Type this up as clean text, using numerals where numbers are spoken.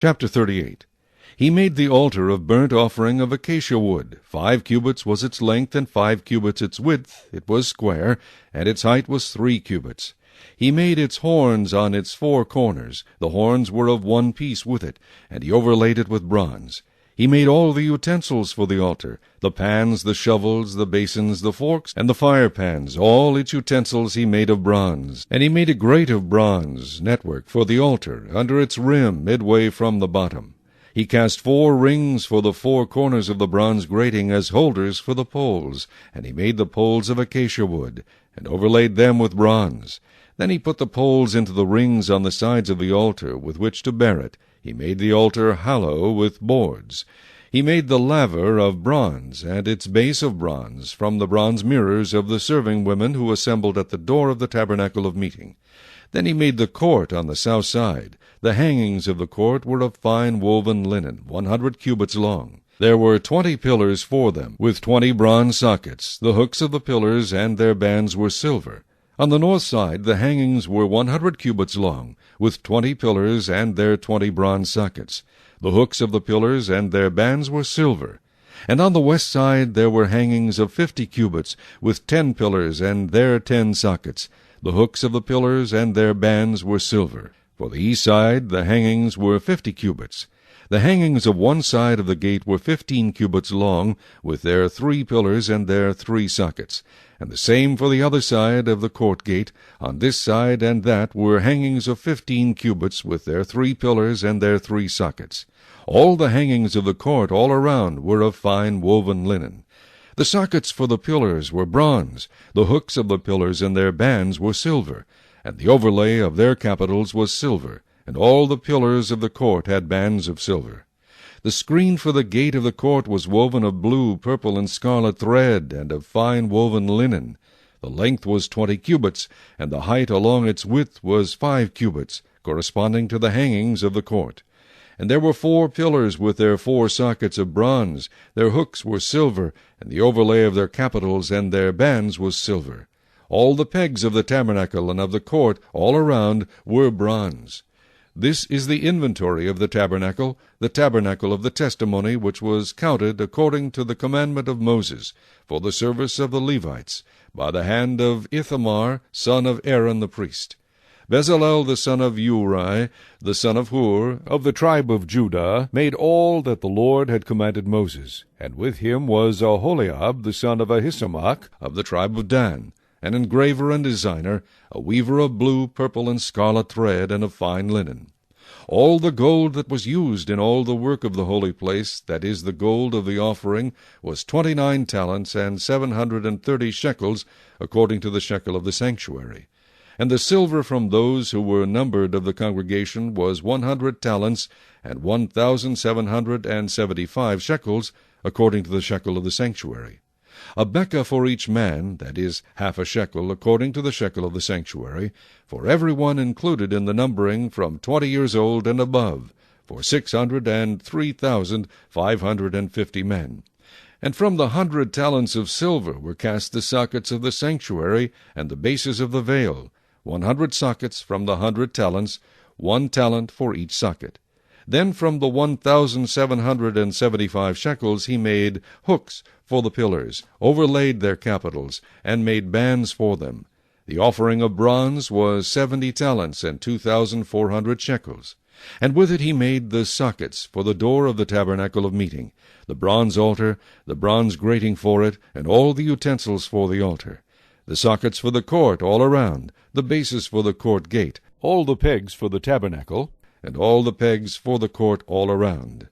Chapter 38. He made the altar of burnt offering of acacia wood. 5 cubits was its length, and 5 cubits its width. It was square, and its height was 3 cubits. He made its horns on its 4 corners. The horns were of one piece with it, and he overlaid it with bronze. He made all the utensils for the altar, the pans, the shovels, the basins, the forks, and the fire pans. All its utensils he made of bronze. And he made a grate of bronze network for the altar, under its rim, midway from the bottom. He cast 4 rings for the 4 corners of the bronze grating as holders for the poles, and he made the poles of acacia wood, and overlaid them with bronze. Then he put the poles into the rings on the sides of the altar with which to bear it. He made the altar hollow with boards. He made the laver of bronze, and its base of bronze, from the bronze mirrors of the serving women who assembled at the door of the tabernacle of meeting. Then he made the court on the south side. The hangings of the court were of fine woven linen, 100 cubits long. There were 20 pillars for them, with 20 bronze sockets. The hooks of the pillars and their bands were silver. On the north side the hangings were 100 cubits long, with 20 pillars and their 20 bronze sockets. The hooks of the pillars and their bands were silver. And on the west side there were hangings of 50 cubits, with 10 pillars and their 10 sockets. The hooks of the pillars and their bands were silver. For the east side the hangings were 50 cubits. The hangings of one side of the gate were 15 cubits long, with their 3 pillars and their 3 sockets. And the same for the other side of the court gate. On this side and that were hangings of 15 cubits, with their 3 pillars and their 3 sockets. All the hangings of the court all around were of fine woven linen. The sockets for the pillars were bronze. The hooks of the pillars and their bands were silver, and the overlay of their capitals was silver, and all the pillars of the court had bands of silver. The screen for the gate of the court was woven of blue, purple, and scarlet thread, and of fine woven linen. The length was 20 cubits, and the height along its width was 5 cubits, corresponding to the hangings of the court. And there were 4 pillars with their 4 sockets of bronze. Their hooks were silver, and the overlay of their capitals and their bands was silver. All the pegs of the tabernacle and of the court all around were bronze. This is the inventory of the tabernacle of the testimony, which was counted according to the commandment of Moses, for the service of the Levites, by the hand of Ithamar, son of Aaron the priest. Bezalel the son of Uri, the son of Hur, of the tribe of Judah, made all that the Lord had commanded Moses. And with him was Aholiab the son of Ahisamach, of the tribe of Dan, an engraver and designer, a weaver of blue, purple, and scarlet thread, and of fine linen. All the gold that was used in all the work of the holy place, that is, the gold of the offering, was 29 talents and 730 shekels, according to the shekel of the sanctuary. And the silver from those who were numbered of the congregation was 100 talents and 1,775 shekels, according to the shekel of the sanctuary. A bekah for each man, that is, half a shekel, according to the shekel of the sanctuary, for every one included in the numbering from 20 years old and above, for 603,550 men. And from the 100 talents of silver were cast the sockets of the sanctuary and the bases of the veil, 100 sockets from the 100 talents, 1 talent for each socket. Then from the 1,775 shekels he made hooks for the pillars, overlaid their capitals, and made bands for them. The offering of bronze was 70 talents and 2,400 shekels. And with it he made the sockets for the door of the tabernacle of meeting, the bronze altar, the bronze grating for it, and all the utensils for the altar. The sockets for the court all around, the bases for the court gate, all the pegs for the tabernacle, and all the pegs for the court all around.